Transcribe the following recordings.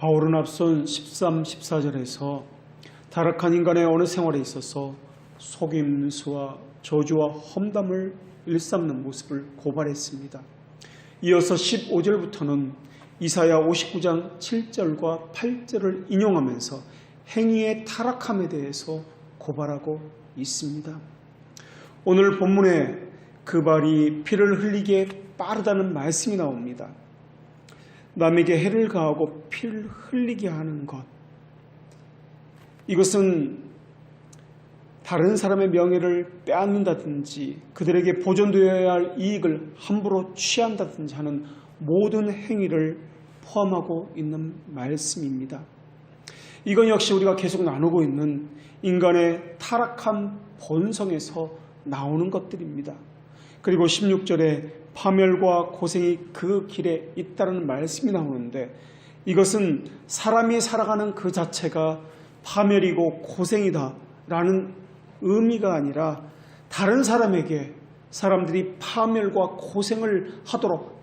바울은 앞선 13, 14절에서 타락한 인간의 어느 생활에 있어서 속임수와 저주와 험담을 일삼는 모습을 고발했습니다. 이어서 15절부터는 이사야 59장 7절과 8절을 인용하면서 행위의 타락함에 대해서 고발하고 있습니다. 오늘 본문에 그 발이 피를 흘리기에 빠르다는 말씀이 나옵니다. 남에게 해를 가하고 피를 흘리게 하는 것, 이것은 다른 사람의 명예를 빼앗는다든지 그들에게 보존되어야 할 이익을 함부로 취한다든지 하는 모든 행위를 포함하고 있는 말씀입니다. 이건 역시 우리가 계속 나누고 있는 인간의 타락한 본성에서 나오는 것들입니다. 그리고 16절에 파멸과 고생이 그 길에 있다는 말씀이 나오는데, 이것은 사람이 살아가는 그 자체가 파멸이고 고생이다 라는 의미가 아니라 다른 사람에게 사람들이 파멸과 고생을 하도록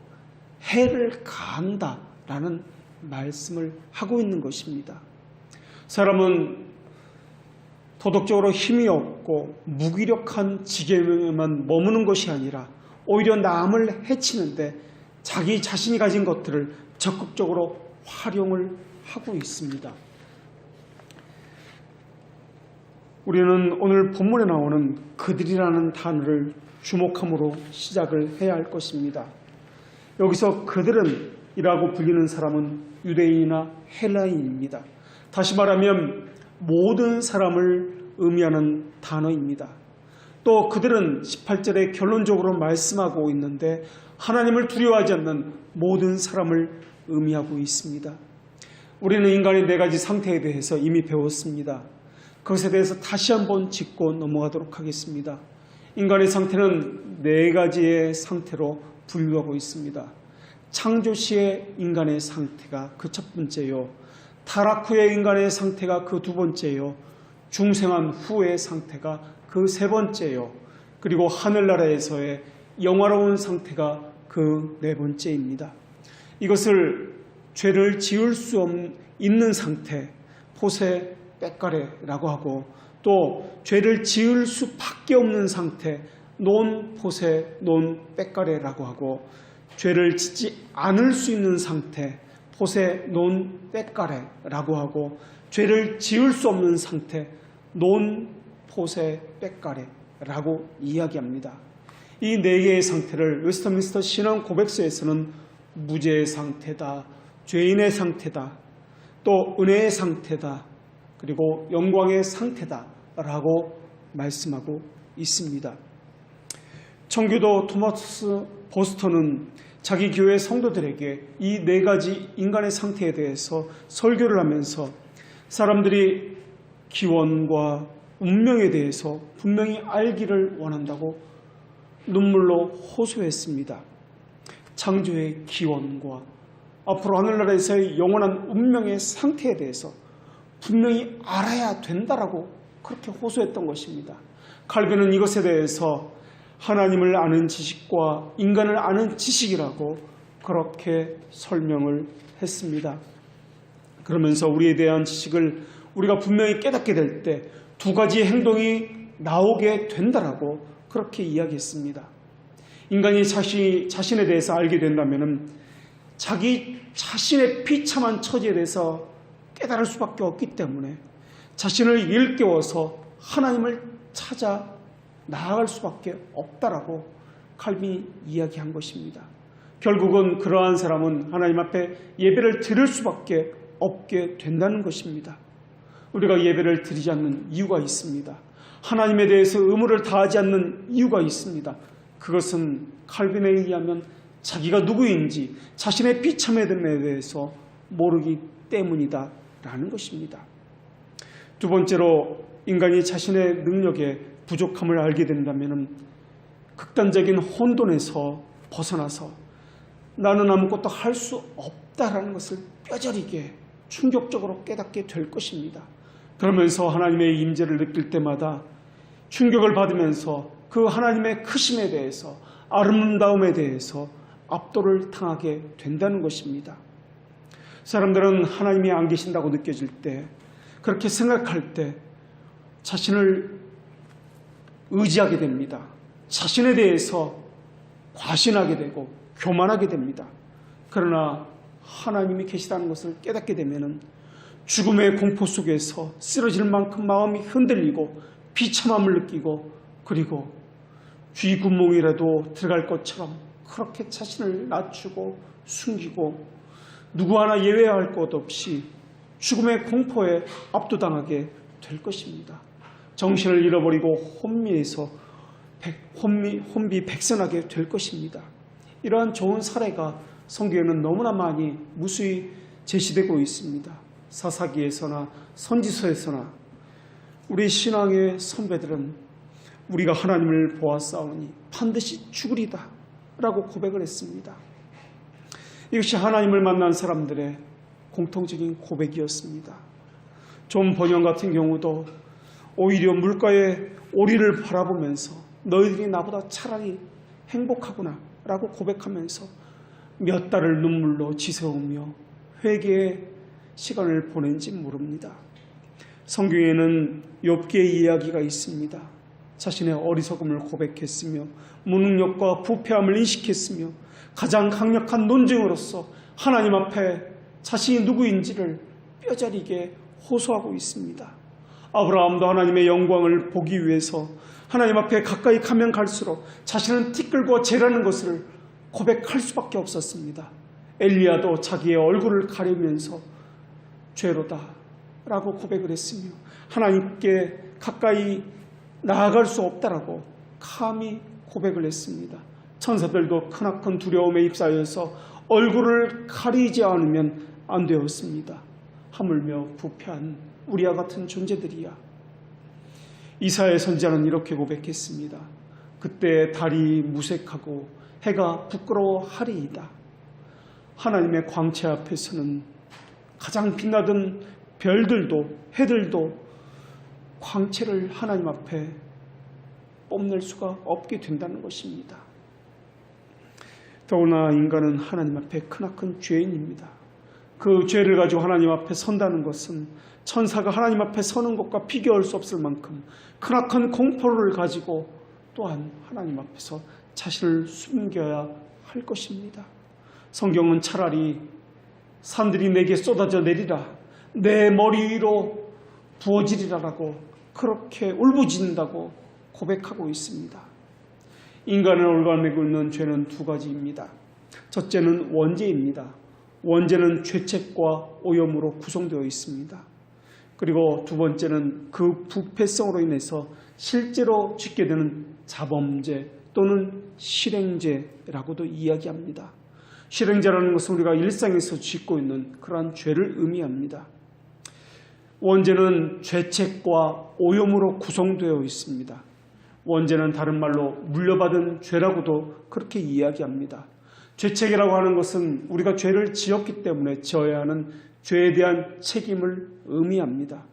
해를 가한다 라는 말씀을 하고 있는 것입니다. 사람은 도덕적으로 힘이 없고 무기력한 지경에만 머무는 것이 아니라 오히려 남을 해치는데 자기 자신이 가진 것들을 적극적으로 활용을 하고 있습니다. 우리는 오늘 본문에 나오는 그들이라는 단어를 주목함으로 시작을 해야 할 것입니다. 여기서 그들은 이라고 불리는 사람은 유대인이나 헬라인입니다. 다시 말하면 모든 사람을 의미하는 단어입니다. 또 그들은 18절에 결론적으로 말씀하고 있는데 하나님을 두려워하지 않는 모든 사람을 의미하고 있습니다. 우리는 인간의 네 가지 상태에 대해서 이미 배웠습니다. 그것에 대해서 다시 한번 짚고 넘어가도록 하겠습니다. 인간의 상태는 네 가지의 상태로 분류하고 있습니다. 창조 시의 인간의 상태가 그 첫 번째요, 타락 후의 인간의 상태가 그 두 번째요, 중생한 후의 상태가 그 세 번째요, 그리고 하늘나라에서의 영화로운 상태가 그 네 번째입니다. 이것을 죄를 지을 수 있는 상태, 포세 빼가래라고 하고, 또 죄를 지을 수밖에 없는 상태, 논 포세 논 빼가래라고 하고, 죄를 짓지 않을 수 있는 상태, 포세 논 빼가래라고 하고, 죄를 지을 수 없는 상태, 논 포세 빼가래라고 이야기합니다. 이 네 개의 상태를 웨스터민스터 신앙 고백서에서는 무죄의 상태다, 죄인의 상태다, 또 은혜의 상태다, 그리고 영광의 상태다라고 말씀하고 있습니다. 청교도 토마스 보스턴은 자기 교회 성도들에게 이 네 가지 인간의 상태에 대해서 설교를 하면서 사람들이 기원과 운명에 대해서 분명히 알기를 원한다고 눈물로 호소했습니다. 창조의 기원과 앞으로 하늘나라에서의 영원한 운명의 상태에 대해서 분명히 알아야 된다라고 그렇게 호소했던 것입니다. 칼빈은 이것에 대해서 하나님을 아는 지식과 인간을 아는 지식이라고 그렇게 설명을 했습니다. 그러면서 우리에 대한 지식을 우리가 분명히 깨닫게 될 때 두 가지 행동이 나오게 된다라고 그렇게 이야기했습니다. 인간이 자신에 대해서 알게 된다면 자기 자신의 비참한 처지에 대해서 깨달을 수밖에 없기 때문에 자신을 일깨워서 하나님을 찾아 나아갈 수밖에 없다라고 칼빈이 이야기한 것입니다. 결국은 그러한 사람은 하나님 앞에 예배를 드릴 수밖에 없게 된다는 것입니다. 우리가 예배를 드리지 않는 이유가 있습니다. 하나님에 대해서 의무를 다하지 않는 이유가 있습니다. 그것은 칼빈에 의하면 자기가 누구인지 자신의 비참함에 대해서 모르기 때문이다 라는 것입니다. 두 번째로 인간이 자신의 능력에 부족함을 알게 된다면 극단적인 혼돈에서 벗어나서 나는 아무것도 할 수 없다라는 것을 뼈저리게 충격적으로 깨닫게 될 것입니다. 그러면서 하나님의 임재를 느낄 때마다 충격을 받으면서 그 하나님의 크심에 대해서, 아름다움에 대해서 압도를 당하게 된다는 것입니다. 사람들은 하나님이 안 계신다고 느껴질 때, 그렇게 생각할 때 자신을 의지하게 됩니다. 자신에 대해서 과신하게 되고 교만하게 됩니다. 그러나 하나님이 계시다는 것을 깨닫게 되면 죽음의 공포 속에서 쓰러질 만큼 마음이 흔들리고 비참함을 느끼고, 그리고 쥐구멍이라도 들어갈 것처럼 그렇게 자신을 낮추고 숨기고 누구 하나 예외할 것 없이 죽음의 공포에 압도당하게 될 것입니다. 정신을 잃어버리고 혼비백산하게 될 것입니다. 이러한 좋은 사례가 성경에는 너무나 많이 무수히 제시되고 있습니다. 사사기에서나 선지서에서나 우리 신앙의 선배들은 우리가 하나님을 보았사오니 반드시 죽으리다 라고 고백을 했습니다. 이것이 하나님을 만난 사람들의 공통적인 고백이었습니다. 존 번영 같은 경우도 오히려 물가의 오리를 바라보면서 너희들이 나보다 차라리 행복하구나 라고 고백하면서 몇 달을 눈물로 지새우며 회개의 시간을 보낸지 모릅니다. 성경에는 욥기의 이야기가 있습니다. 자신의 어리석음을 고백했으며 무능력과 부패함을 인식했으며 가장 강력한 논증으로서 하나님 앞에 자신이 누구인지를 뼈저리게 호소하고 있습니다. 아브라함도 하나님의 영광을 보기 위해서 하나님 앞에 가까이 가면 갈수록 자신은 티끌과 재라는 것을 고백할 수밖에 없었습니다. 엘리야도 자기의 얼굴을 가리면서 죄로다 라고 고백을 했으며 하나님께 가까이 나아갈 수 없다라고 감히 고백을 했습니다. 천사들도 크나큰 두려움에 휩싸여서 얼굴을 가리지 않으면 안 되었습니다. 하물며 부패한 우리와 같은 존재들이야. 이사야 선지자는 이렇게 고백했습니다. 그때 달이 무색하고 해가 부끄러워하리이다. 하나님의 광채 앞에서는 가장 빛나던 별들도 해들도 광채를 하나님 앞에 뽐낼 수가 없게 된다는 것입니다. 더구나 인간은 하나님 앞에 크나큰 죄인입니다. 그 죄를 가지고 하나님 앞에 선다는 것은 천사가 하나님 앞에 서는 것과 비교할 수 없을 만큼 크나큰 공포를 가지고 또한 하나님 앞에서 자신을 숨겨야 할 것입니다. 성경은 차라리 산들이 내게 쏟아져 내리라, 내 머리 위로 부어지리라라고 그렇게 울부짖는다고 고백하고 있습니다. 인간을 올가매고 있는 죄는 두 가지입니다. 첫째는 원죄입니다. 원죄는 죄책과 오염으로 구성되어 있습니다. 그리고 두 번째는 그 부패성으로 인해서 실제로 짓게 되는 자범죄 또는 실행죄라고도 이야기합니다. 실행죄라는 것은 우리가 일상에서 짓고 있는 그러한 죄를 의미합니다. 원죄는 죄책과 오염으로 구성되어 있습니다. 원죄는 다른 말로 물려받은 죄라고도 그렇게 이야기합니다. 죄책이라고 하는 것은 우리가 죄를 지었기 때문에 지어야 하는 죄에 대한 책임을 의미합니다.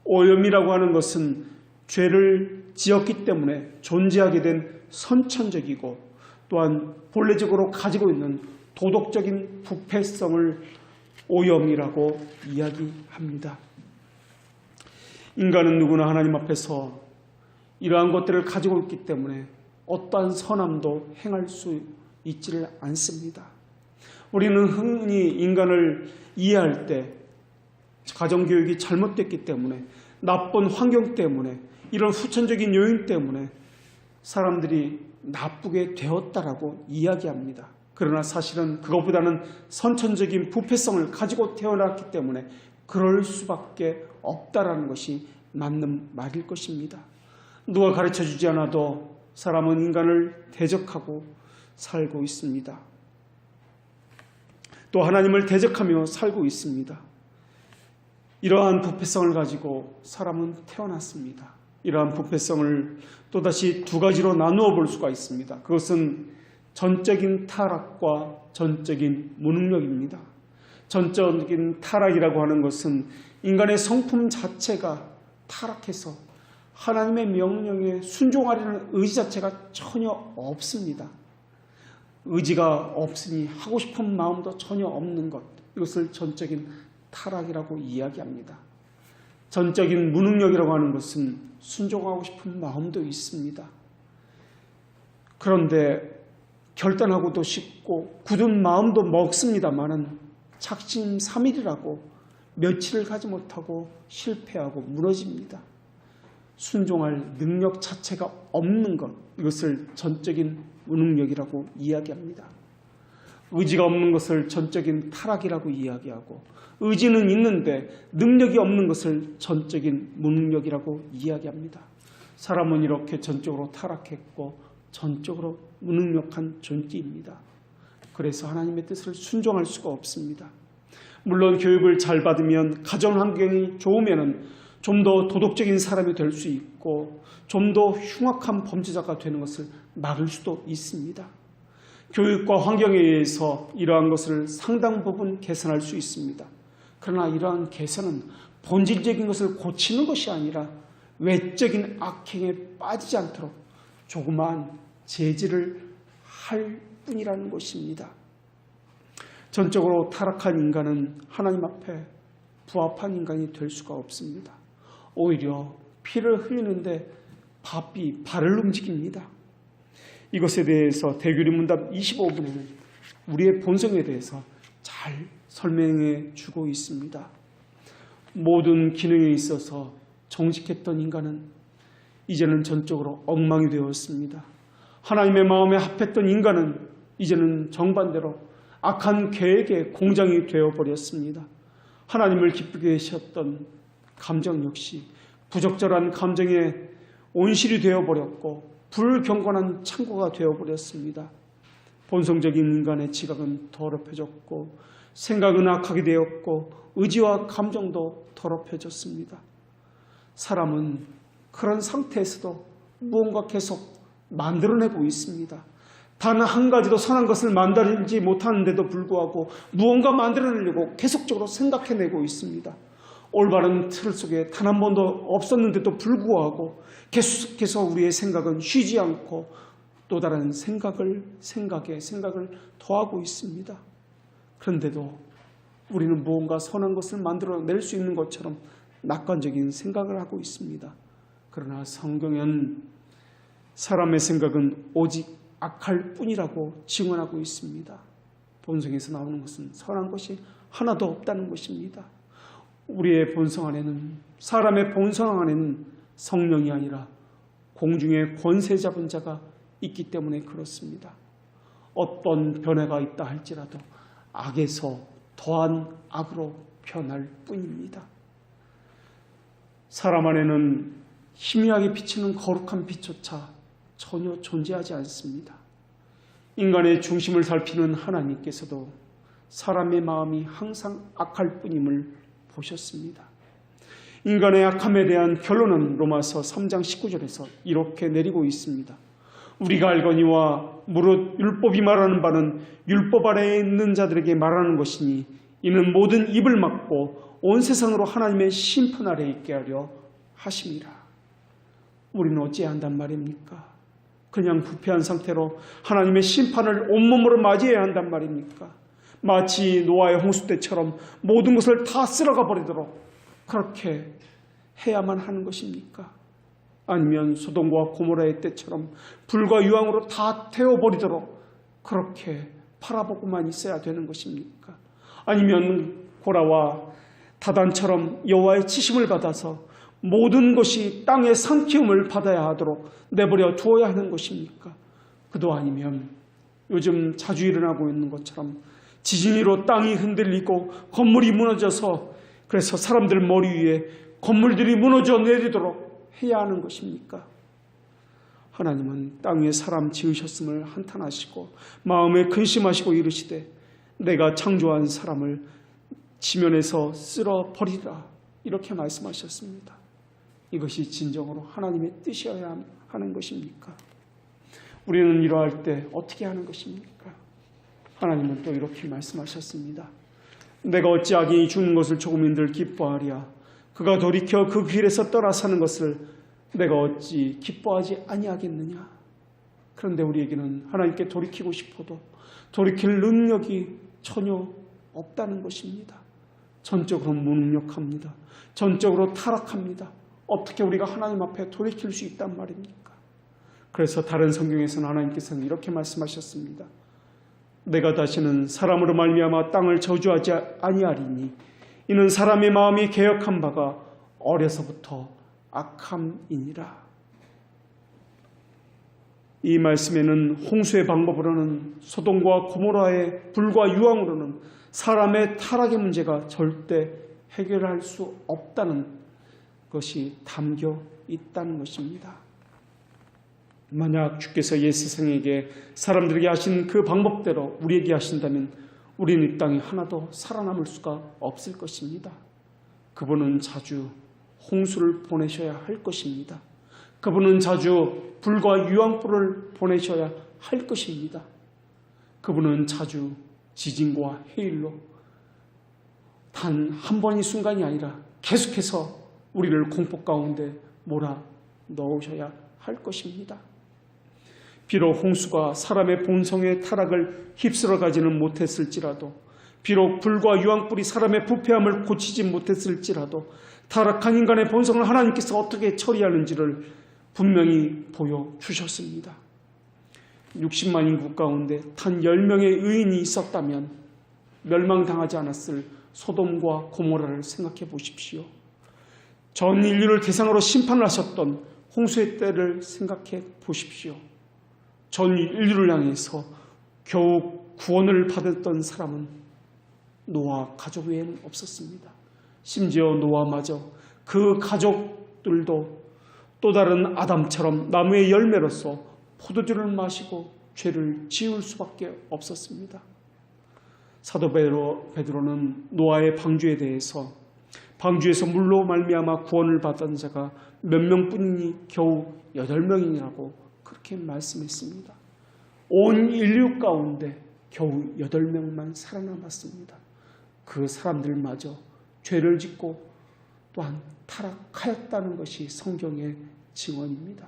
오염이라고 하는 것은 죄를 지었기 때문에 존재하게 된 선천적이고 또한 본래적으로 가지고 있는 도덕적인 부패성을 오염이라고 이야기합니다. 인간은 누구나 하나님 앞에서 이러한 것들을 가지고 있기 때문에 어떠한 선함도 행할 수 있지를 않습니다. 우리는 흔히 인간을 이해할 때 가정교육이 잘못됐기 때문에 나쁜 환경 때문에 이런 후천적인 요인 때문에 사람들이 나쁘게 되었다라고 이야기합니다. 그러나 사실은 그것보다는 선천적인 부패성을 가지고 태어났기 때문에 그럴 수밖에 없다라는 것이 맞는 말일 것입니다. 누가 가르쳐주지 않아도 사람은 인간을 대적하고 살고 있습니다. 또 하나님을 대적하며 살고 있습니다. 이러한 부패성을 가지고 사람은 태어났습니다. 이러한 부패성을 또다시 두 가지로 나누어 볼 수가 있습니다. 그것은 전적인 타락과 전적인 무능력입니다. 전적인 타락이라고 하는 것은 인간의 성품 자체가 타락해서 하나님의 명령에 순종하려는 의지 자체가 전혀 없습니다. 의지가 없으니 하고 싶은 마음도 전혀 없는 것, 이것을 전적인 타락이라고 이야기합니다. 전적인 무능력이라고 하는 것은 순종하고 싶은 마음도 있습니다. 그런데 결단하고도 싶고 굳은 마음도 먹습니다마는 작심삼일이라고 며칠을 가지 못하고 실패하고 무너집니다. 순종할 능력 자체가 없는 것, 이것을 전적인 무능력이라고 이야기합니다. 의지가 없는 것을 전적인 타락이라고 이야기하고, 의지는 있는데 능력이 없는 것을 전적인 무능력이라고 이야기합니다. 사람은 이렇게 전적으로 타락했고 전적으로 무능력한 존재입니다. 그래서 하나님의 뜻을 순종할 수가 없습니다. 물론 교육을 잘 받으면, 가정 환경이 좋으면 좀 더 도덕적인 사람이 될 수 있고 좀 더 흉악한 범죄자가 되는 것을 막을 수도 있습니다. 교육과 환경에 의해서 이러한 것을 상당 부분 개선할 수 있습니다. 그러나 이러한 개선은 본질적인 것을 고치는 것이 아니라 외적인 악행에 빠지지 않도록 조그마한 제지를 할 뿐이라는 것입니다. 전적으로 타락한 인간은 하나님 앞에 부합한 인간이 될 수가 없습니다. 오히려 피를 흘리는데 바삐 발을 움직입니다. 이것에 대해서 대규리 문답 25분에는 우리의 본성에 대해서 잘 설명해 주고 있습니다. 모든 기능에 있어서 정직했던 인간은 이제는 전적으로 엉망이 되었습니다. 하나님의 마음에 합했던 인간은 이제는 정반대로 악한 계획의 공장이 되어버렸습니다. 하나님을 기쁘게 하셨던 감정 역시 부적절한 감정의 온실이 되어버렸고 불경건한 창고가 되어버렸습니다. 본성적인 인간의 지각은 더럽혀졌고 생각은 악하게 되었고 의지와 감정도 더럽혀졌습니다. 사람은 그런 상태에서도 무언가 계속 만들어내고 있습니다. 단 한 가지도 선한 것을 만들지 못하는데도 불구하고 무언가 만들어내려고 계속적으로 생각해내고 있습니다. 올바른 틀 속에 단 한 번도 없었는데도 불구하고 계속해서 우리의 생각은 쉬지 않고 또 다른 생각에 생각을 더하고 있습니다. 그런데도 우리는 무언가 선한 것을 만들어낼 수 있는 것처럼 낙관적인 생각을 하고 있습니다. 그러나 성경은 사람의 생각은 오직 악할 뿐이라고 증언하고 있습니다. 본성에서 나오는 것은 선한 것이 하나도 없다는 것입니다. 우리의 본성 안에는, 사람의 본성 안에는 성령이 아니라 공중의 권세 잡은 자가 있기 때문에 그렇습니다. 어떤 변화가 있다 할지라도 악에서 더한 악으로 변할 뿐입니다. 사람 안에는 희미하게 비치는 거룩한 빛조차 전혀 존재하지 않습니다. 인간의 중심을 살피는 하나님께서도 사람의 마음이 항상 악할 뿐임을 보셨습니다. 인간의 악함에 대한 결론은 로마서 3장 19절에서 이렇게 내리고 있습니다. 우리가 알거니와 무릇 율법이 말하는 바는 율법 아래에 있는 자들에게 말하는 것이니 이는 모든 입을 막고 온 세상으로 하나님의 심판 아래에 있게 하려 하심이라. 우리는 어찌해야 한단 말입니까? 그냥 부패한 상태로 하나님의 심판을 온몸으로 맞이해야 한단 말입니까? 마치 노아의 홍수 때처럼 모든 것을 다 쓸어가 버리도록 그렇게 해야만 하는 것입니까? 아니면 소돔과 고모라의 때처럼 불과 유황으로 다 태워버리도록 그렇게 바라보고만 있어야 되는 것입니까? 아니면 고라와 다단처럼 여호와의 치심을 받아서 모든 것이 땅의 상키움을 받아야 하도록 내버려 두어야 하는 것입니까? 그도 아니면 요즘 자주 일어나고 있는 것처럼 지진으로 땅이 흔들리고 건물이 무너져서 그래서 사람들 머리 위에 건물들이 무너져 내리도록 해야 하는 것입니까? 하나님은 땅 위에 사람 지으셨음을 한탄하시고 마음에 근심하시고 이르시되 내가 창조한 사람을 지면에서 쓸어버리라 이렇게 말씀하셨습니다. 이것이 진정으로 하나님의 뜻이어야 하는 것입니까? 우리는 이러할 때 어떻게 하는 것입니까? 하나님은 또 이렇게 말씀하셨습니다. 내가 어찌 악인이 죽는 것을 조금인들 기뻐하랴. 그가 돌이켜 그 길에서 떠나 사는 것을 내가 어찌 기뻐하지 아니하겠느냐. 그런데 우리에게는 하나님께 돌이키고 싶어도 돌이킬 능력이 전혀 없다는 것입니다. 전적으로 무능력합니다. 전적으로 타락합니다. 어떻게 우리가 하나님 앞에 돌이킬 수 있단 말입니까? 그래서 다른 성경에서는 하나님께서는 이렇게 말씀하셨습니다. 내가 다시는 사람으로 말미암아 땅을 저주하지 아니하리니 이는 사람의 마음이 개역한 바가 어려서부터 악함이니라. 이 말씀에는 홍수의 방법으로는 소돔과 고모라의 불과 유황으로는 사람의 타락의 문제가 절대 해결할 수 없다는 것이 담겨 있다는 것입니다. 만약 주께서 옛 세상에게 사람들에게 하신 그 방법대로 우리에게 하신다면 우리는 이 땅에 하나도 살아남을 수가 없을 것입니다. 그분은 자주 홍수를 보내셔야 할 것입니다. 그분은 자주 불과 유황불을 보내셔야 할 것입니다. 그분은 자주 지진과 해일로 단 한 번의 순간이 아니라 계속해서 우리를 공포 가운데 몰아 넣으셔야 할 것입니다. 비록 홍수가 사람의 본성의 타락을 휩쓸어 가지는 못했을지라도, 비록 불과 유황불이 사람의 부패함을 고치지 못했을지라도 타락한 인간의 본성을 하나님께서 어떻게 처리하는지를 분명히 보여주셨습니다. 60만 인구 가운데 단 10명의 의인이 있었다면 멸망당하지 않았을 소돔과 고모라를 생각해 보십시오. 전 인류를 대상으로 심판을 하셨던 홍수의 때를 생각해 보십시오. 전 인류를 향해서 겨우 구원을 받았던 사람은 노아 가족 외에는 없었습니다. 심지어 노아마저 그 가족들도 또 다른 아담처럼 나무의 열매로서 포도주를 마시고 죄를 지을 수밖에 없었습니다. 사도 베드로는 노아의 방주에 대해서 방주에서 물로 말미암아 구원을 받은 자가 몇 명뿐이니 겨우 8명이라고 그렇게 말씀했습니다. 온 인류 가운데 겨우 8명만 살아남았습니다. 그 사람들마저 죄를 짓고 또한 타락하였다는 것이 성경의 증언입니다.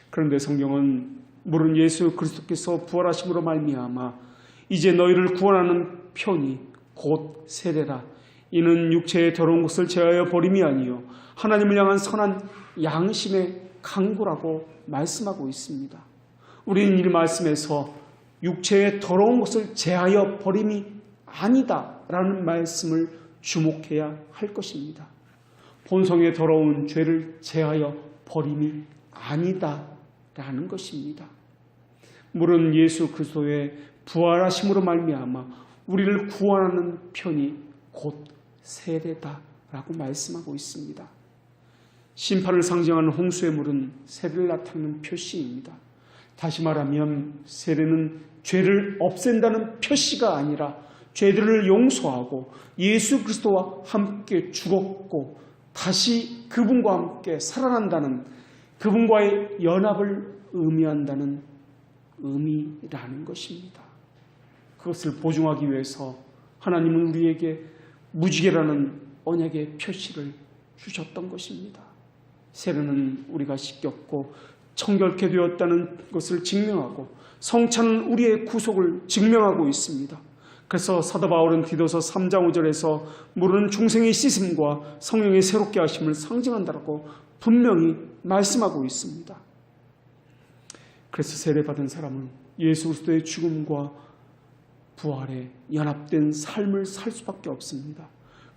그런데 성경은 물은 예수 그리스도께서 부활하심으로 말미암아 이제 너희를 구원하는 편이 곧 세례라. 이는 육체의 더러운 것을 제하여 버림이 아니요 하나님을 향한 선한 양심의 강구라고 말씀하고 있습니다. 우리는 이 말씀에서 육체의 더러운 것을 제하여 버림이 아니다라는 말씀을 주목해야 할 것입니다. 본성의 더러운 죄를 제하여 버림이 아니다라는 것입니다. 물은 예수 그리스도의 부활하심으로 말미암아 우리를 구원하는 편이 곧 세례다라고 말씀하고 있습니다. 심판을 상징하는 홍수의 물은 세례를 나타내는 표시입니다. 다시 말하면 세례는 죄를 없앤다는 표시가 아니라 죄들을 용서하고 예수 그리스도와 함께 죽었고 다시 그분과 함께 살아난다는, 그분과의 연합을 의미한다는 의미라는 것입니다. 그것을 보증하기 위해서 하나님은 우리에게 무지개라는 언약의 표시를 주셨던 것입니다. 세례는 우리가 씻겼고 청결케 되었다는 것을 증명하고, 성찬은 우리의 구속을 증명하고 있습니다. 그래서 사도 바울은 디도서 3장 5절에서 물은 중생의 씻음과 성령의 새롭게 하심을 상징한다고 분명히 말씀하고 있습니다. 그래서 세례받은 사람은 예수 그리스도의 죽음과 부활에 연합된 삶을 살 수밖에 없습니다.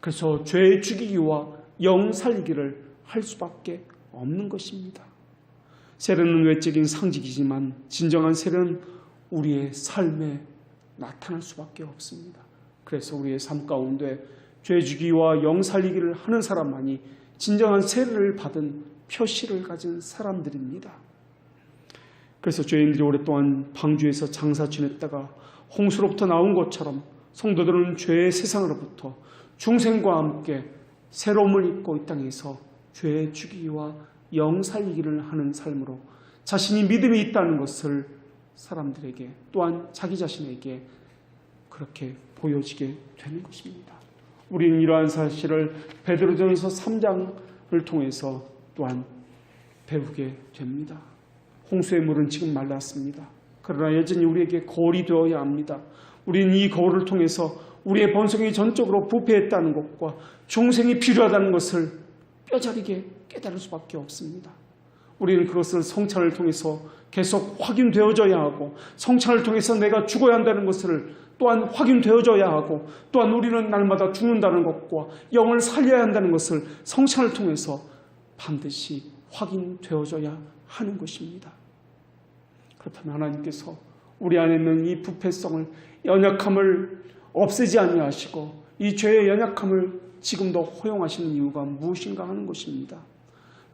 그래서 죄 죽이기와 영 살리기를 할 수밖에 없는 것입니다. 세례는 외적인 상징이지만 진정한 세례는 우리의 삶에 나타날 수밖에 없습니다. 그래서 우리의 삶 가운데 죄 죽이기와 영 살리기를 하는 사람만이 진정한 세례를 받은 표시를 가진 사람들입니다. 그래서 죄인들이 오랫동안 방주에서 장사 지냈다가 홍수로부터 나온 것처럼 성도들은 죄의 세상으로부터 중생과 함께 새로움을 입고 이 땅에서 죄 죽이기와 영 살리기를 하는 삶으로 자신이 믿음이 있다는 것을 사람들에게, 또한 자기 자신에게 그렇게 보여지게 되는 것입니다. 우리는 이러한 사실을 베드로전서 3장을 통해서 또한 배우게 됩니다. 홍수의 물은 지금 말랐습니다. 그러나 여전히 우리에게 거울이 되어야 합니다. 우리는 이 거울을 통해서 우리의 본성이 전적으로 부패했다는 것과 중생이 필요하다는 것을 뼈저리게 깨달을 수밖에 없습니다. 우리는 그것을 성찬을 통해서 계속 확인되어져야 하고, 성찬을 통해서 내가 죽어야 한다는 것을 또한 확인되어져야 하고, 또한 우리는 날마다 죽는다는 것과 영을 살려야 한다는 것을 성찬을 통해서 반드시 확인되어져야 하는 것입니다. 그렇다면 하나님께서 우리 안에 있는 이 부패성을, 연약함을 없애지 아니하시고 이 죄의 연약함을 지금도 허용하시는 이유가 무엇인가 하는 것입니다.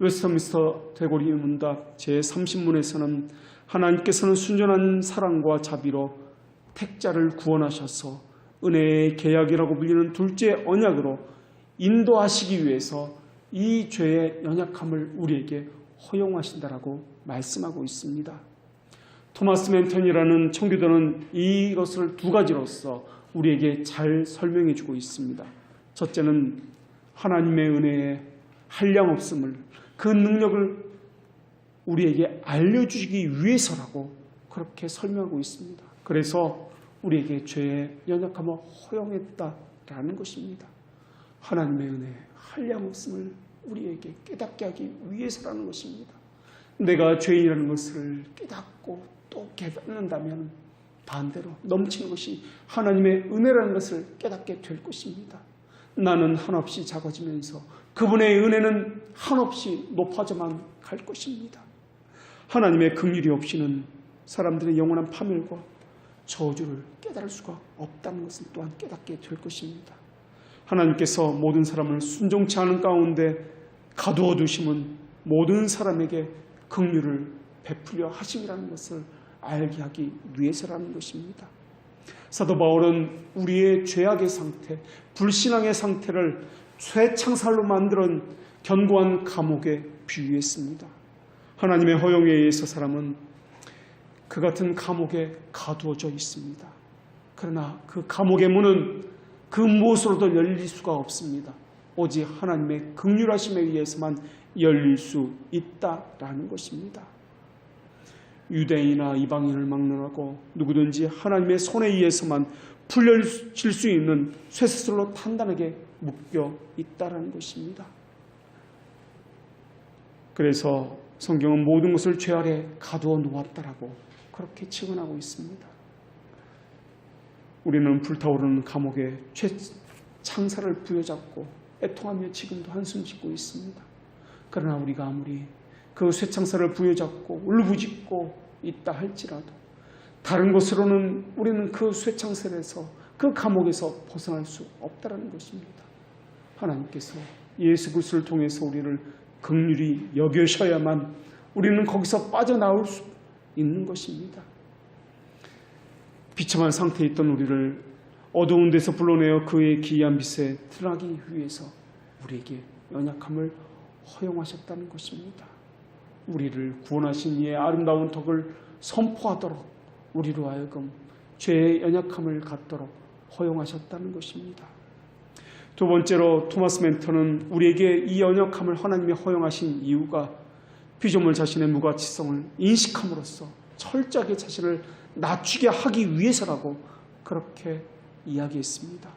웨스터민스터 대고리 문답 제30문에서는 하나님께서는 순전한 사랑과 자비로 택자를 구원하셔서 은혜의 계약이라고 불리는 둘째 언약으로 인도하시기 위해서 이 죄의 연약함을 우리에게 허용하신다라고 말씀하고 있습니다. 토마스 맨턴이라는 청교도는 이것을 두 가지로서 우리에게 잘 설명해 주고 있습니다. 첫째는 하나님의 은혜의 한량없음을, 그 능력을 우리에게 알려주시기 위해서라고 그렇게 설명하고 있습니다. 그래서 우리에게 죄의 연약함을 허용했다라는 것입니다. 하나님의 은혜의 한량없음을 우리에게 깨닫게 하기 위해서라는 것입니다. 내가 죄인이라는 것을 깨닫고 또 깨닫는다면 반대로 넘치는 것이 하나님의 은혜라는 것을 깨닫게 될 것입니다. 나는 한없이 작아지면서 그분의 은혜는 한없이 높아져만 갈 것입니다. 하나님의 긍휼이 없이는 사람들의 영원한 파멸과 저주를 깨달을 수가 없다는 것을 또한 깨닫게 될 것입니다. 하나님께서 모든 사람을 순종치 않은 가운데 가두어 두심은 모든 사람에게 긍휼을 베풀려 하심이라는 것을 알게 하기 위해서라는 것입니다. 사도 바울은 우리의 죄악의 상태, 불신앙의 상태를 쇠창살로 만드는 견고한 감옥에 비유했습니다. 하나님의 허용에 의해서 사람은 그 같은 감옥에 가두어져 있습니다. 그러나 그 감옥의 문은 그 무엇으로도 열릴 수가 없습니다. 오직 하나님의 긍휼하심에 의해서만 열릴 수 있다라는 것입니다. 유대인이나 이방인을 막론하고 누구든지 하나님의 손에 의해서만 풀려질 수 있는 쇠사슬로 단단하게 묶여 있다라는 것입니다. 그래서 성경은 모든 것을 죄 아래 가두어 놓았다라고 그렇게 증언하고 있습니다. 우리는 불타오르는 감옥에 창살을 부여잡고 애통하며 지금도 한숨 짓고 있습니다. 그러나 우리가 아무리 그 쇠창살을 부여잡고 울부짖고 있다 할지라도 다른 곳으로는 우리는 그 쇠창살에서, 그 감옥에서 벗어날 수 없다는 것입니다. 하나님께서 예수 그리스도를 통해서 우리를 긍휼히 여겨셔야만 우리는 거기서 빠져나올 수 있는 것입니다. 비참한 상태에 있던 우리를 어두운 데서 불러내어 그의 기이한 빛에 드러나기 위해서 우리에게 연약함을 허용하셨다는 것입니다. 우리를 구원하신 이의 아름다운 덕을 선포하도록 우리로 하여금 죄의 연약함을 갖도록 허용하셨다는 것입니다. 두 번째로 토마스 맨턴은 우리에게 이 연약함을 하나님이 허용하신 이유가 피조물 자신의 무가치성을 인식함으로써 철저하게 자신을 낮추게 하기 위해서라고 그렇게 이야기했습니다.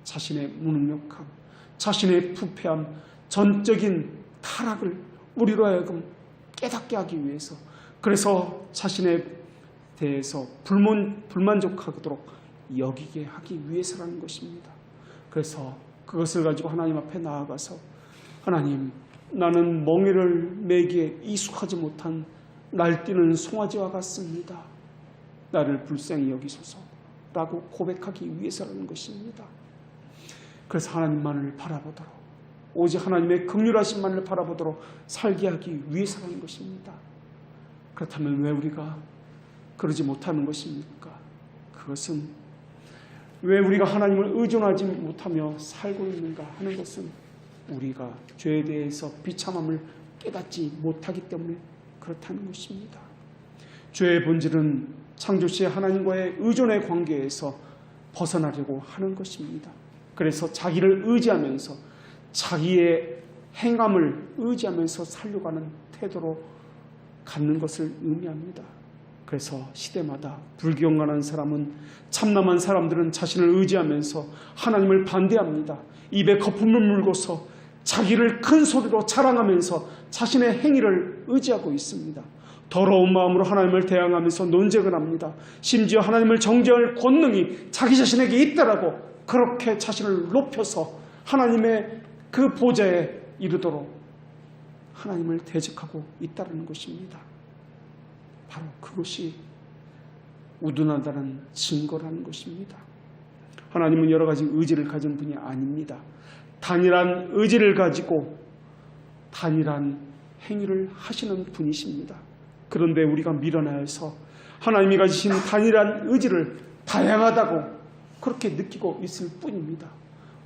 자신의 무능력함, 자신의 부패함, 전적인 타락을 우리로 하여금 깨닫게 하기 위해서, 그래서 자신에 대해서 불만족하도록 여기게 하기 위해서라는 것입니다. 그래서 그것을 가지고 하나님 앞에 나아가서 하나님, 나는 멍에를 매기에 익숙하지 못한 날뛰는 송아지와 같습니다. 나를 불쌍히 여기소서라고 고백하기 위해서라는 것입니다. 그래서 하나님만을 바라보도록, 오직 하나님의 긍휼하심만을 바라보도록 살게 하기 위해서라는 것입니다. 그렇다면 왜 우리가 그러지 못하는 것입니까? 그것은 왜 우리가 하나님을 의존하지 못하며 살고 있는가 하는 것은 우리가 죄에 대해서 비참함을 깨닫지 못하기 때문에 그렇다는 것입니다. 죄의 본질은 창조주의 하나님과의 의존의 관계에서 벗어나려고 하는 것입니다. 그래서 자기를 의지하면서 자기의 행함을 의지하면서 살려고 하는 태도로 갖는 것을 의미합니다. 그래서 시대마다 불경건한 사람은, 참남한 사람들은 자신을 의지하면서 하나님을 반대합니다. 입에 거품을 물고서 자기를 큰 소리로 자랑하면서 자신의 행위를 의지하고 있습니다. 더러운 마음으로 하나님을 대항하면서 논쟁을 합니다. 심지어 하나님을 정죄할 권능이 자기 자신에게 있다라고 그렇게 자신을 높여서 하나님의 그 보좌에 이르도록 하나님을 대적하고 있다는 것입니다. 바로 그것이 우둔하다는 증거라는 것입니다. 하나님은 여러 가지 의지를 가진 분이 아닙니다. 단일한 의지를 가지고 단일한 행위를 하시는 분이십니다. 그런데 우리가 밀어내서 하나님이 가지신 단일한 의지를 다양하다고 그렇게 느끼고 있을 뿐입니다.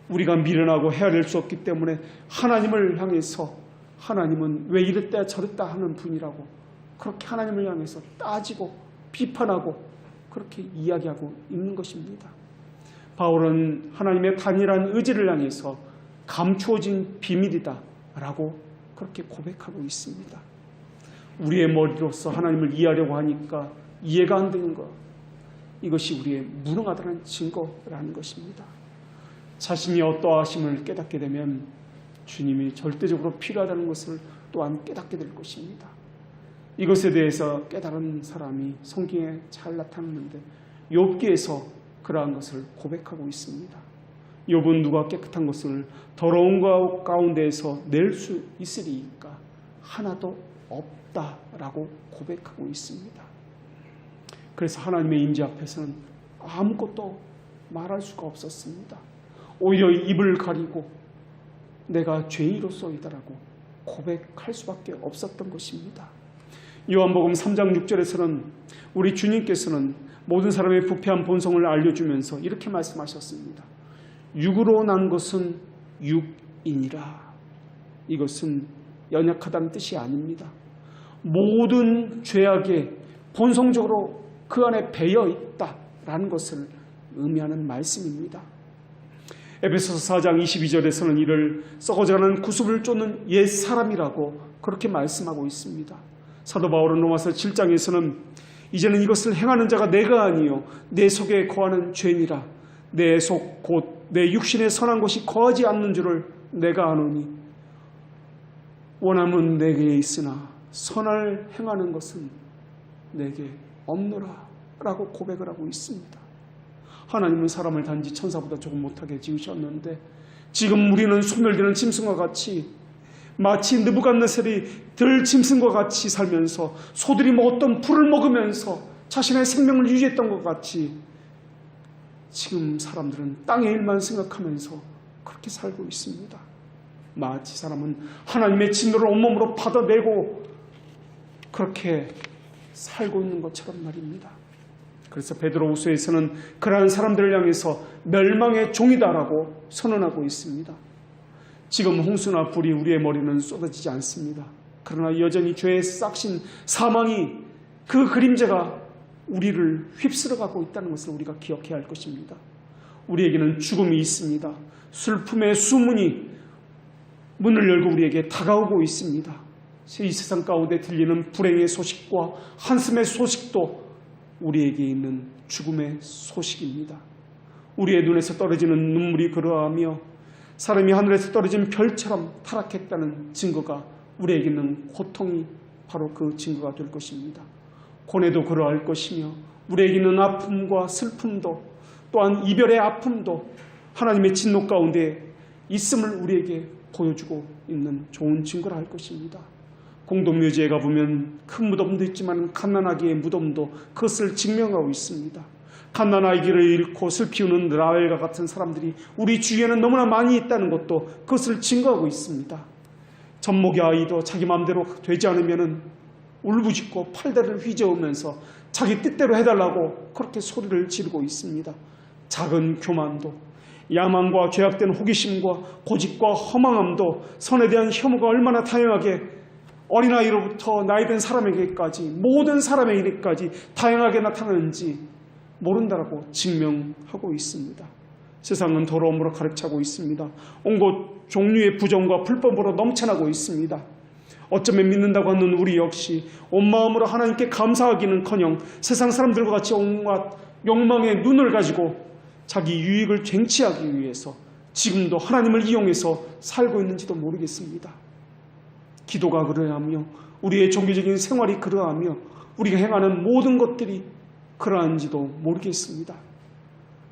우리가 미련하고 헤아릴 수 없기 때문에 하나님을 향해서 하나님은 왜 이랬다 저랬다 하는 분이라고 그렇게 하나님을 향해서 따지고 비판하고 그렇게 이야기하고 있는 것입니다. 바울은 하나님의 단일한 의지를 향해서 감추어진 비밀이다 라고 그렇게 고백하고 있습니다. 우리의 머리로서 하나님을 이해하려고 하니까 이해가 안 되는 것, 이것이 우리의 무능하다는 증거라는 것입니다. 자신이 어떠하심을 깨닫게 되면 주님이 절대적으로 필요하다는 것을 또한 깨닫게 될 것입니다. 이것에 대해서 깨달은 사람이 성경에 잘 나타나는데 욥기에서 그러한 것을 고백하고 있습니다. 욥은 누가 깨끗한 것을 더러운 것 가운데에서 낼 수 있으리이까 하나도 없다라고 고백하고 있습니다. 그래서 하나님의 임재 앞에서는 아무것도 말할 수가 없었습니다. 오히려 입을 가리고 내가 죄인으로서이다라고 고백할 수밖에 없었던 것입니다. 요한복음 3장 6절에서는 우리 주님께서는 모든 사람의 부패한 본성을 알려주면서 이렇게 말씀하셨습니다. 육으로 난 것은 육이니라. 이것은 연약하다는 뜻이 아닙니다. 모든 죄악에 본성적으로 그 안에 배어 있다라는 것을 의미하는 말씀입니다. 에베소서 4장 22절에서는 이를 썩어져가는 구습을 쫓는 옛 사람이라고 그렇게 말씀하고 있습니다. 사도 바울은 로마서 7장에서는 이제는 이것을 행하는 자가 내가 아니요 내 속에 거하는 죄니라. 내 속 곧 내 육신에 선한 것이 거하지 않는 줄을 내가 아노니 원함은 내게 있으나 선을 행하는 것은 내게 없노라 라고 고백을 하고 있습니다. 하나님은 사람을 단지 천사보다 조금 못하게 지으셨는데 지금 우리는 소멸되는 짐승과 같이 마치 느부갓네살이 들짐승과 같이 살면서 소들이 먹었던 풀을 먹으면서 자신의 생명을 유지했던 것 같이 지금 사람들은 땅의 일만 생각하면서 그렇게 살고 있습니다. 마치 사람은 하나님의 진노를 온몸으로 받아내고 그렇게 살고 있는 것처럼 말입니다. 그래서 베드로후서에서는 그러한 사람들을 향해서 멸망의 종이다라고 선언하고 있습니다. 지금 홍수나 불이 우리의 머리는 쏟아지지 않습니다. 그러나 여전히 죄의 싹신 사망이 그 그림자가 우리를 휩쓸어가고 있다는 것을 우리가 기억해야 할 것입니다. 우리에게는 죽음이 있습니다. 슬픔의 수문이 문을 열고 우리에게 다가오고 있습니다. 이 세상 가운데 들리는 불행의 소식과 한숨의 소식도 우리에게 있는 죽음의 소식입니다. 우리의 눈에서 떨어지는 눈물이 그러하며 사람이 하늘에서 떨어진 별처럼 타락했다는 증거가 우리에게는 고통이 바로 그 증거가 될 것입니다. 고뇌도 그러할 것이며 우리에게는 아픔과 슬픔도 또한 이별의 아픔도 하나님의 진노 가운데 있음을 우리에게 보여주고 있는 좋은 증거라 할 것입니다. 공동묘지에 가보면 큰 무덤도 있지만 갓난아기의 무덤도 그것을 증명하고 있습니다. 갓난아기를 잃고 슬피 우는 라헬과 같은 사람들이 우리 주위에는 너무나 많이 있다는 것도 그것을 증거하고 있습니다. 젖먹이 아이도 자기 마음대로 되지 않으면 울부짖고 팔다리를 휘저으면서 자기 뜻대로 해달라고 그렇게 소리를 지르고 있습니다. 작은 교만도, 야망과 죄악된 호기심과 고집과 허망함도, 선에 대한 혐오가 얼마나 다양하게 어린아이로부터 나이든 사람에게까지 모든 사람에게까지 다양하게 나타나는지 모른다라고 증명하고 있습니다. 세상은 더러움으로 가득 차고 있습니다. 온갖 종류의 부정과 불법으로 넘쳐나고 있습니다. 어쩌면 믿는다고 하는 우리 역시 온 마음으로 하나님께 감사하기는커녕 세상 사람들과 같이 온갖 욕망의 눈을 가지고 자기 유익을 쟁취하기 위해서 지금도 하나님을 이용해서 살고 있는지도 모르겠습니다. 기도가 그러하며 우리의 종교적인 생활이 그러하며 우리가 행하는 모든 것들이 그러한지도 모르겠습니다.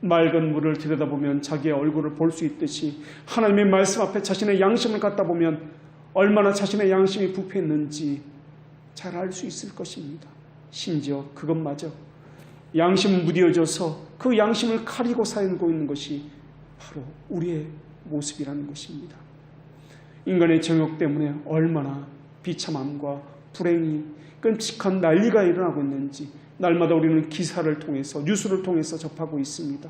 맑은 물을 들여다보면 자기의 얼굴을 볼 수 있듯이 하나님의 말씀 앞에 자신의 양심을 갖다 보면 얼마나 자신의 양심이 부패했는지 잘 알 수 있을 것입니다. 심지어 그것마저 양심 무뎌져서 그 양심을 가리고 살고 있는 것이 바로 우리의 모습이라는 것입니다. 인간의 정욕 때문에 얼마나 비참함과 불행이 끔찍한 난리가 일어나고 있는지 날마다 우리는 기사를 통해서 뉴스를 통해서 접하고 있습니다.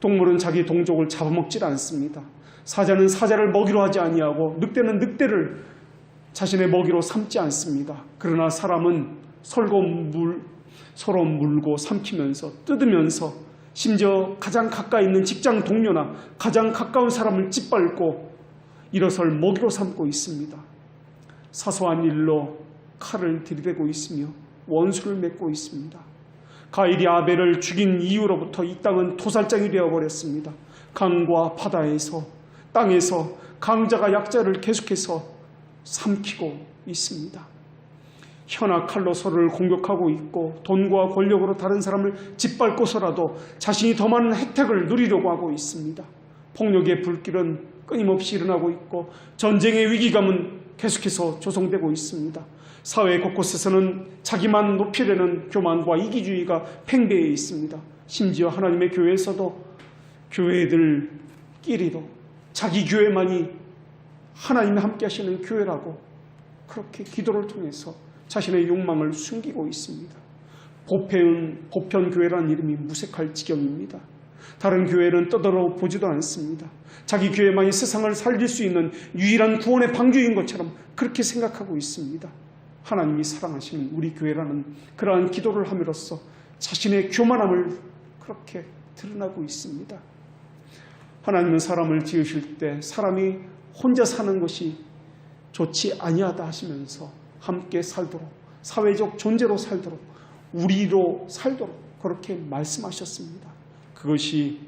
동물은 자기 동족을 잡아먹질 않습니다. 사자는 사자를 먹이로 하지 아니하고 늑대는 늑대를 자신의 먹이로 삼지 않습니다. 그러나 사람은 서로 물고 삼키면서 뜯으면서 심지어 가장 가까이 있는 직장 동료나 가장 가까운 사람을 짓밟고 일어설 먹이로 삼고 있습니다. 사소한 일로 칼을 들이대고 있으며 원수를 맺고 있습니다. 가인이 아벨을 죽인 이후로부터 이 땅은 토살장이 되어버렸습니다. 강과 바다에서 땅에서 강자가 약자를 계속해서 삼키고 있습니다. 혀나 칼로 서로를 공격하고 있고 돈과 권력으로 다른 사람을 짓밟고서라도 자신이 더 많은 혜택을 누리려고 하고 있습니다. 폭력의 불길은 끊임없이 일어나고 있고 전쟁의 위기감은 계속해서 조성되고 있습니다. 사회 곳곳에서는 자기만 높이려는 교만과 이기주의가 팽배해 있습니다. 심지어 하나님의 교회에서도 교회들끼리도 자기 교회만이 하나님이 함께 하시는 교회라고 그렇게 기도를 통해서 자신의 욕망을 숨기고 있습니다. 보편교회라는 이름이 무색할 지경입니다. 다른 교회는 떠들어보지도 않습니다. 자기 교회만이 세상을 살릴 수 있는 유일한 구원의 방주인 것처럼 그렇게 생각하고 있습니다. 하나님이 사랑하시는 우리 교회라는 그러한 기도를 함으로써 자신의 교만함을 그렇게 드러나고 있습니다. 하나님은 사람을 지으실 때 사람이 혼자 사는 것이 좋지 아니하다 하시면서 함께 살도록 사회적 존재로 살도록 우리로 살도록 그렇게 말씀하셨습니다. 그것이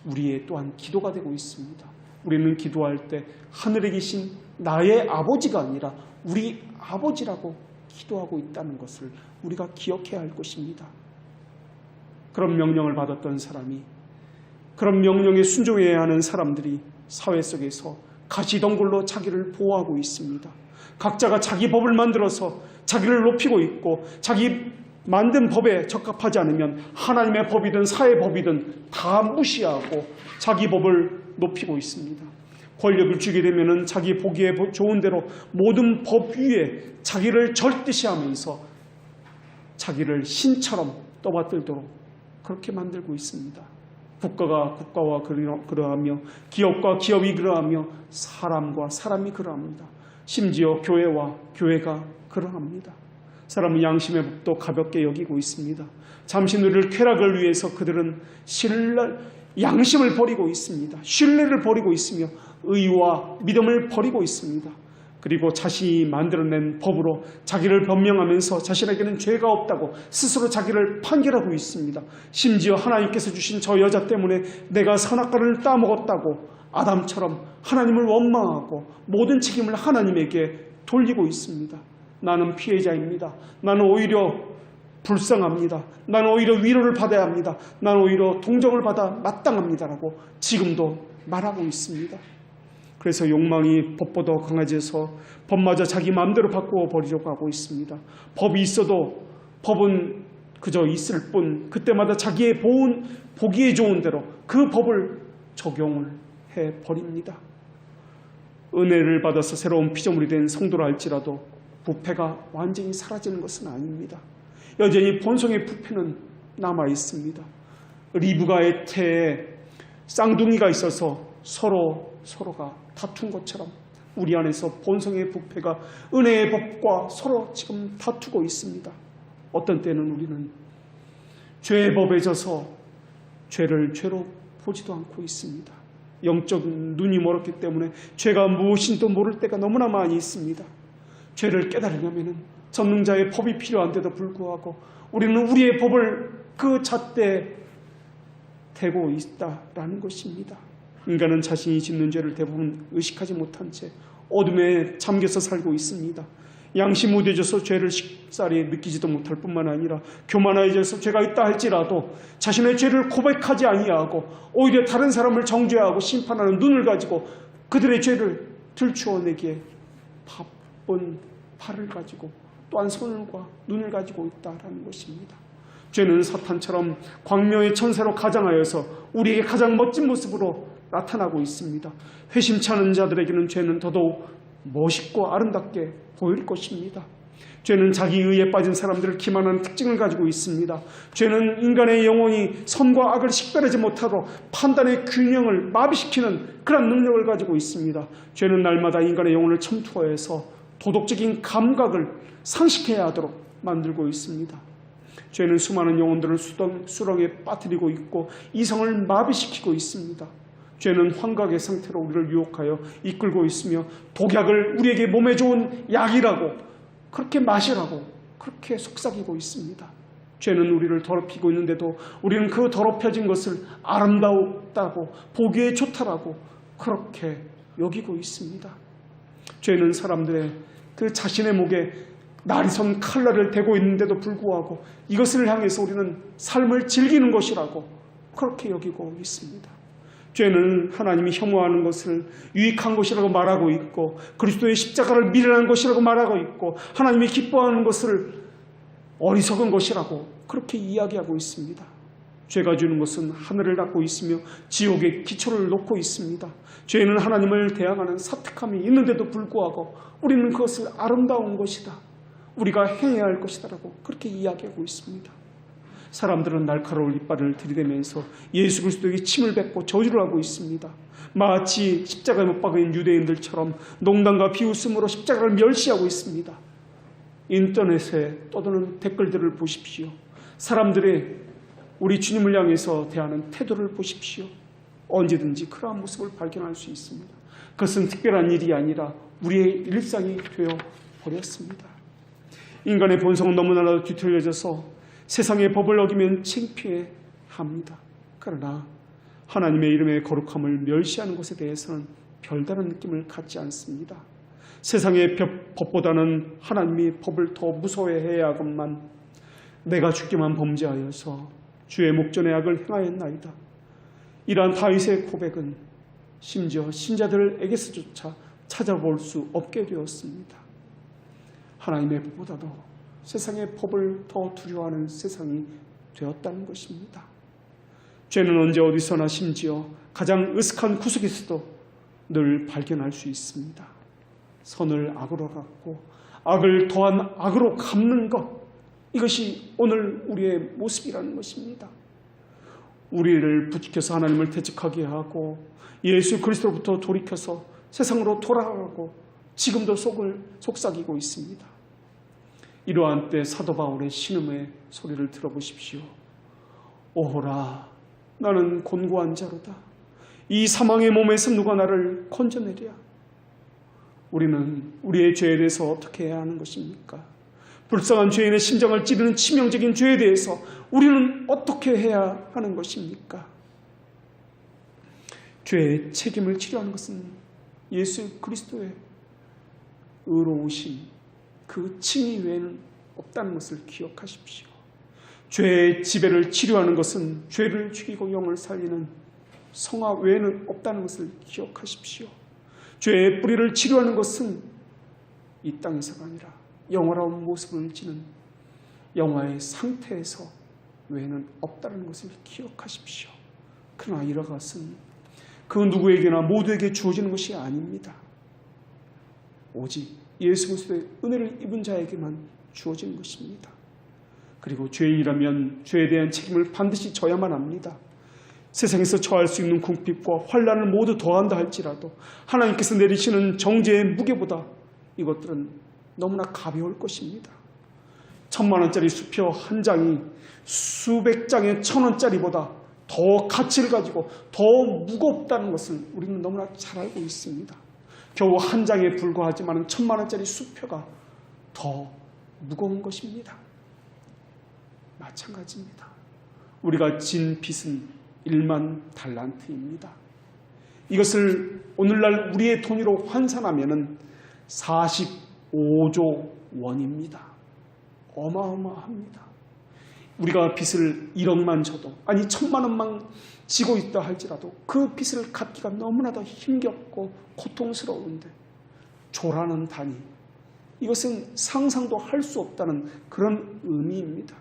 우리의 또한 기도가 되고 있습니다. 우리는 기도할 때 하늘에 계신 나의 아버지가 아니라 우리 아버지라고 기도하고 있다는 것을 우리가 기억해야 할 것입니다. 그런 명령을 받았던 사람이 그런 명령에 순종해야 하는 사람들이 사회 속에서 가시덩굴로 자기를 보호하고 있습니다. 각자가 자기 법을 만들어서 자기를 높이고 있고 자기 만든 법에 적합하지 않으면 하나님의 법이든 사회 법이든 다 무시하고 자기 법을 높이고 있습니다. 권력을 주게 되면 자기 보기에 좋은 대로 모든 법 위에 자기를 절대시하면서 자기를 신처럼 떠받들도록 그렇게 만들고 있습니다. 국가가 국가와 그러하며 기업과 기업이 그러하며 사람과 사람이 그러합니다. 심지어 교회와 교회가 그러합니다. 사람은 양심의 법도 가볍게 여기고 있습니다. 잠시 누릴 쾌락을 위해서 그들은 양심을 버리고 있습니다. 신뢰를 버리고 있으며 의와 믿음을 버리고 있습니다. 그리고 자신이 만들어낸 법으로 자기를 변명하면서 자신에게는 죄가 없다고 스스로 자기를 판결하고 있습니다. 심지어 하나님께서 주신 저 여자 때문에 내가 선악과를 따먹었다고 아담처럼 하나님을 원망하고 모든 책임을 하나님에게 돌리고 있습니다. 나는 피해자입니다. 나는 오히려 불쌍합니다. 나는 오히려 위로를 받아야 합니다. 나는 오히려 동정을 받아 마땅합니다라고 지금도 말하고 있습니다. 그래서 욕망이 법보다 강해져서 법마저 자기 마음대로 바꾸어 버리려고 하고 있습니다. 법이 있어도 법은 그저 있을 뿐 그때마다 자기의 보기에 좋은 대로 그 법을 적용을 해버립니다. 은혜를 받아서 새로운 피조물이 된 성도라 할지라도 부패가 완전히 사라지는 것은 아닙니다. 여전히 본성의 부패는 남아 있습니다. 리브가의 태에 쌍둥이가 있어서 서로가 다툰 것처럼 우리 안에서 본성의 부패가 은혜의 법과 서로 지금 다투고 있습니다. 어떤 때는 우리는 죄의 법에 져서 죄를 죄로 보지도 않고 있습니다. 영적 눈이 멀었기 때문에 죄가 무엇인지도 모를 때가 너무나 많이 있습니다. 죄를 깨달으려면 전능자의 법이 필요한데도 불구하고 우리는 우리의 법을 그 잣대에 대고 있다라는 것입니다. 인간은 자신이 짓는 죄를 대부분 의식하지 못한 채 어둠에 잠겨서 살고 있습니다. 양심 무뎌져서 죄를 쉽사리 느끼지도 못할 뿐만 아니라 교만해져서 죄가 있다 할지라도 자신의 죄를 고백하지 아니하고 오히려 다른 사람을 정죄하고 심판하는 눈을 가지고 그들의 죄를 들추어내기에 바쁜 팔을 가지고 또한 손과 눈을 가지고 있다라는 것입니다. 죄는 사탄처럼 광명의 천사로 가장하여서 우리에게 가장 멋진 모습으로 나타나고 있습니다. 회심치 않은 자들에게는 죄는 더더욱 멋있고 아름답게 보일 것입니다. 죄는 자기 의에 빠진 사람들을 기만하는 특징을 가지고 있습니다. 죄는 인간의 영혼이 선과 악을 식별하지 못하도록 판단의 균형을 마비시키는 그런 능력을 가지고 있습니다. 죄는 날마다 인간의 영혼을 첨투해서 도덕적인 감각을 상식해야 하도록 만들고 있습니다. 죄는 수많은 영혼들을 수렁에 빠뜨리고 있고 이성을 마비시키고 있습니다. 죄는 환각의 상태로 우리를 유혹하여 이끌고 있으며 독약을 우리에게 몸에 좋은 약이라고 그렇게 마시라고 그렇게 속삭이고 있습니다. 죄는 우리를 더럽히고 있는데도 우리는 그 더럽혀진 것을 아름다웠다고 보기에 좋다라고 그렇게 여기고 있습니다. 죄는 사람들의 그 자신의 목에 날선 칼날을 대고 있는데도 불구하고 이것을 향해서 우리는 삶을 즐기는 것이라고 그렇게 여기고 있습니다. 죄는 하나님이 혐오하는 것을 유익한 것이라고 말하고 있고 그리스도의 십자가를 미련한 것이라고 말하고 있고 하나님이 기뻐하는 것을 어리석은 것이라고 그렇게 이야기하고 있습니다. 죄가 주는 것은 하늘을 닫고 있으며 지옥의 기초를 놓고 있습니다. 죄는 하나님을 대항하는 사특함이 있는데도 불구하고 우리는 그것을 아름다운 것이다, 우리가 행해야 할 것이다라고 그렇게 이야기하고 있습니다. 사람들은 날카로운 이빨을 들이대면서 예수 그리스도에게 침을 뱉고 저주를 하고 있습니다. 마치 십자가에 못 박은 유대인들처럼 농담과 비웃음으로 십자가를 멸시하고 있습니다. 인터넷에 떠도는 댓글들을 보십시오. 사람들의 우리 주님을 향해서 대하는 태도를 보십시오. 언제든지 그러한 모습을 발견할 수 있습니다. 그것은 특별한 일이 아니라 우리의 일상이 되어버렸습니다. 인간의 본성은 너무나도 뒤틀려져서 세상의 법을 어기면 창피해합니다. 그러나 하나님의 이름의 거룩함을 멸시하는 것에 대해서는 별다른 느낌을 갖지 않습니다. 세상의 법보다는 하나님의 법을 더 무서워해야 하건만 내가 죽기만 범죄하여서 주의 목전의 악을 행하였나이다. 이러한 다윗의 고백은 심지어 신자들에게서조차 찾아볼 수 없게 되었습니다. 하나님의 법보다도 세상의 법을 더 두려워하는 세상이 되었다는 것입니다. 죄는 언제 어디서나 심지어 가장 으슥한 구석에서도 늘 발견할 수 있습니다. 선을 악으로 갚고 악을 더한 악으로 갚는 것, 이것이 오늘 우리의 모습이라는 것입니다. 우리를 부추겨서 하나님을 대적하게 하고 예수 그리스도로부터 돌이켜서 세상으로 돌아가고 지금도 속을 속삭이고 있습니다. 이러한 때 사도 바울의 신음의 소리를 들어보십시오. 오호라, 나는 곤고한 자로다. 이 사망의 몸에서 누가 나를 건져내랴. 우리는 우리의 죄에 대해서 어떻게 해야 하는 것입니까? 불쌍한 죄인의 심장을 찌르는 치명적인 죄에 대해서 우리는 어떻게 해야 하는 것입니까? 죄의 책임을 치료하는 것은 예수 그리스도의 의로우신 그 칭의 외에는 없다는 것을 기억하십시오. 죄의 지배를 치료하는 것은 죄를 죽이고 영을 살리는 성화 외에는 없다는 것을 기억하십시오. 죄의 뿌리를 치료하는 것은 이 땅에서가 아니라 영원한 모습을 지는 영화의 상태에서 외에는 없다는 것을 기억하십시오. 그러나 이런 것은 그 누구에게나 모두에게 주어지는 것이 아닙니다. 오직 예수 그리스도의 은혜를 입은 자에게만 주어지는 것입니다. 그리고 죄인이라면 죄에 대한 책임을 반드시 져야만 합니다. 세상에서 처할 수 있는 궁핍과 환난을 모두 더한다 할지라도 하나님께서 내리시는 정죄의 무게보다 이것들은 너무나 가벼울 것입니다. 1,000,000원짜리 수표 한 장이 수백 장의 1,000원짜리보다 더 가치를 가지고 더 무겁다는 것을 우리는 너무나 잘 알고 있습니다. 겨우 한 장에 불과하지만 1,000,000원짜리 수표가 더 무거운 것입니다. 마찬가지입니다. 우리가 진 빚은 1만 달란트입니다. 이것을 오늘날 우리의 돈으로 환산하면 45조 원입니다. 어마어마합니다. 우리가 빚을 1억만 져도, 아니 1,000만 원만 지고 있다 할지라도 그 빚을 갚기가 너무나도 힘겹고 고통스러운데 조라는 단위, 이것은 상상도 할 수 없다는 그런 의미입니다.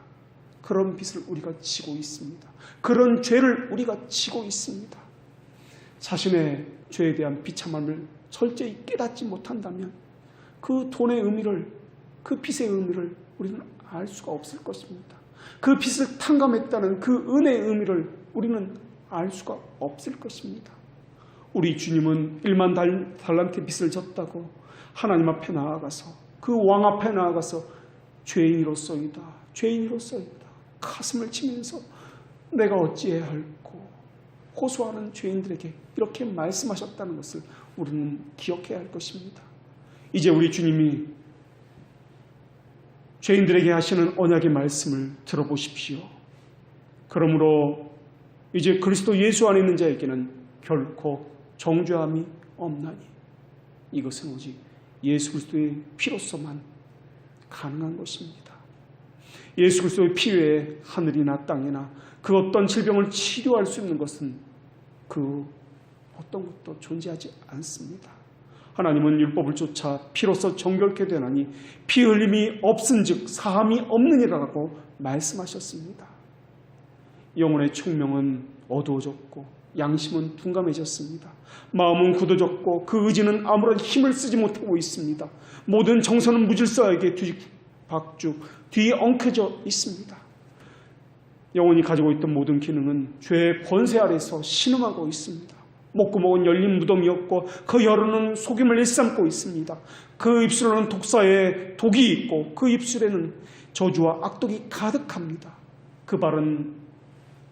그런 빚을 우리가 지고 있습니다. 그런 죄를 우리가 지고 있습니다. 자신의 죄에 대한 비참함을 철저히 깨닫지 못한다면 그 돈의 의미를, 그 빚의 의미를 우리는 알 수가 없을 것입니다. 그 빚을 탕감했다는 그 은혜의 의미를 우리는 알 수가 없을 것입니다. 우리 주님은 1만 달란트 빚을 졌다고 하나님 앞에 나아가서, 그 왕 앞에 나아가서 죄인으로서이다, 죄인으로서이다 가슴을 치면서 내가 어찌해야 할꼬 호소하는 죄인들에게 이렇게 말씀하셨다는 것을 우리는 기억해야 할 것입니다. 이제 우리 주님이 죄인들에게 하시는 언약의 말씀을 들어보십시오. 그러므로 이제 그리스도 예수 안에 있는 자에게는 결코 정죄함이 없나니 이것은 오직 예수 그리스도의 피로서만 가능한 것입니다. 예수 그리스도의 피 외에 하늘이나 땅이나 그 어떤 질병을 치료할 수 있는 것은 그 어떤 것도 존재하지 않습니다. 하나님은 율법을 쫓아 피로써 정결케 되나니 피 흘림이 없은즉 사함이 없느니라고 말씀하셨습니다. 영혼의 총명은 어두워졌고 양심은 둔감해졌습니다. 마음은 굳어졌고 그 의지는 아무런 힘을 쓰지 못하고 있습니다. 모든 정서는 무질서하게 뒤박죽 뒤에 엉켜져 있습니다. 영혼이 가지고 있던 모든 기능은 죄의 권세 아래서 신음하고 있습니다. 목구멍은 열린 무덤이었고 그 혀로는 속임을 일삼고 있습니다. 그 입술에는 독사의 독이 있고 그 입술에는 저주와 악독이 가득합니다. 그 발은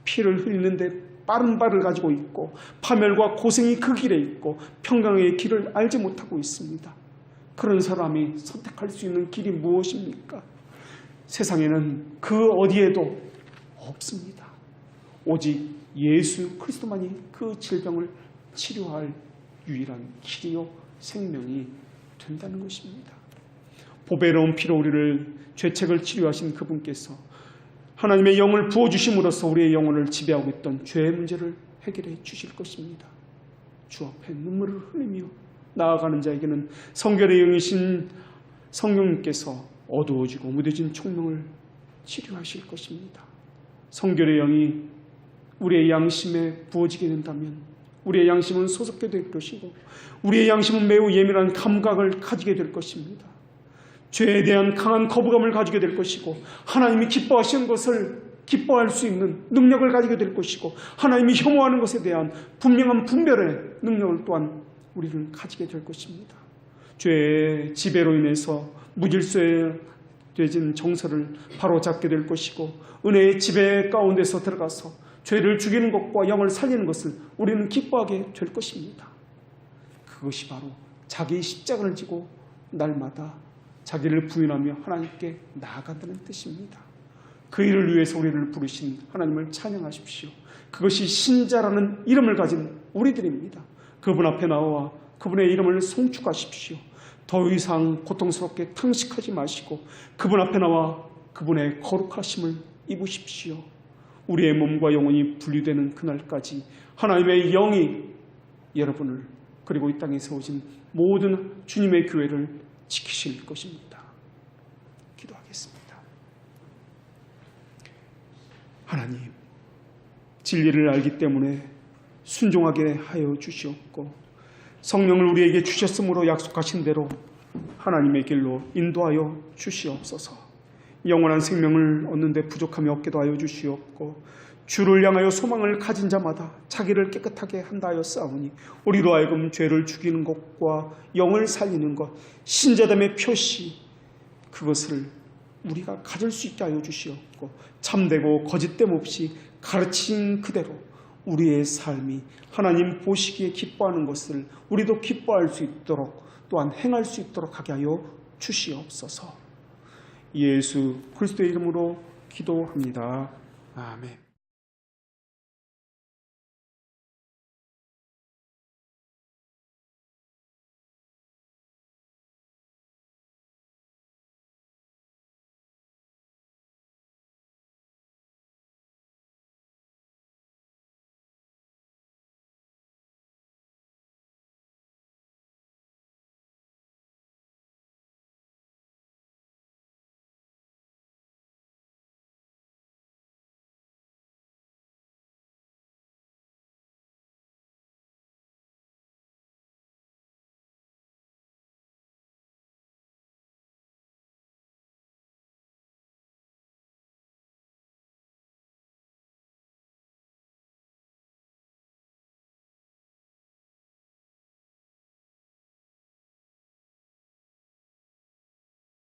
피를 흘리는데 빠른 발을 가지고 있고 파멸과 고생이 그 길에 있고 평강의 길을 알지 못하고 있습니다. 그런 사람이 선택할 수 있는 길이 무엇입니까? 세상에는 그 어디에도 없습니다. 오직 예수 그리스도만이 그 질병을 치료할 유일한 길이요 생명이 된다는 것입니다. 보배로운 피로 우리를 죄책을 치료하신 그분께서 하나님의 영을 부어주심으로써 우리의 영혼을 지배하고 있던 죄의 문제를 해결해 주실 것입니다. 주 앞에 눈물을 흘리며 나아가는 자에게는 성결의 영이신 성령님께서 어두워지고 무뎌진 총명을 치료하실 것입니다. 성결의 영이 우리의 양심에 부어지게 된다면 우리의 양심은 소속게 될 것이고 우리의 양심은 매우 예민한 감각을 가지게 될 것입니다. 죄에 대한 강한 거부감을 가지게 될 것이고 하나님이 기뻐하시는 것을 기뻐할 수 있는 능력을 가지게 될 것이고 하나님이 혐오하는 것에 대한 분명한 분별의 능력을 또한 우리를 가지게 될 것입니다. 죄의 지배로 인해서 무질서에 되진 정서를 바로잡게 될 것이고 은혜의 지배 가운데서 들어가서 죄를 죽이는 것과 영을 살리는 것을 우리는 기뻐하게 될 것입니다. 그것이 바로 자기의 십자가를 지고 날마다 자기를 부인하며 하나님께 나아간다는 뜻입니다. 그 일을 위해서 우리를 부르신 하나님을 찬양하십시오. 그것이 신자라는 이름을 가진 우리들입니다. 그분 앞에 나와 그분의 이름을 송축하십시오. 더 이상 고통스럽게 탕식하지 마시고 그분 앞에 나와 그분의 거룩하심을 입으십시오. 우리의 몸과 영혼이 분리되는 그날까지 하나님의 영이 여러분을 그리고 이 땅에 세워진 모든 주님의 교회를 지키실 것입니다. 기도하겠습니다. 하나님, 진리를 알기 때문에 순종하게 하여 주시옵고 성령을 우리에게 주셨으므로 약속하신 대로 하나님의 길로 인도하여 주시옵소서. 영원한 생명을 얻는 데 부족함이 없게도 하여 주시옵고 주를 향하여 소망을 가진 자마다 자기를 깨끗하게 한다 하여 싸우니 우리로 하여금 죄를 죽이는 것과 영을 살리는 것, 신자됨의 표시, 그것을 우리가 가질 수 있게 하여 주시옵고 참되고 거짓됨 없이 가르친 그대로 우리의 삶이 하나님 보시기에 기뻐하는 것을 우리도 기뻐할 수 있도록 또한 행할 수 있도록 하게 하여 주시옵소서. 예수 그리스도의 이름으로 기도합니다. 아멘.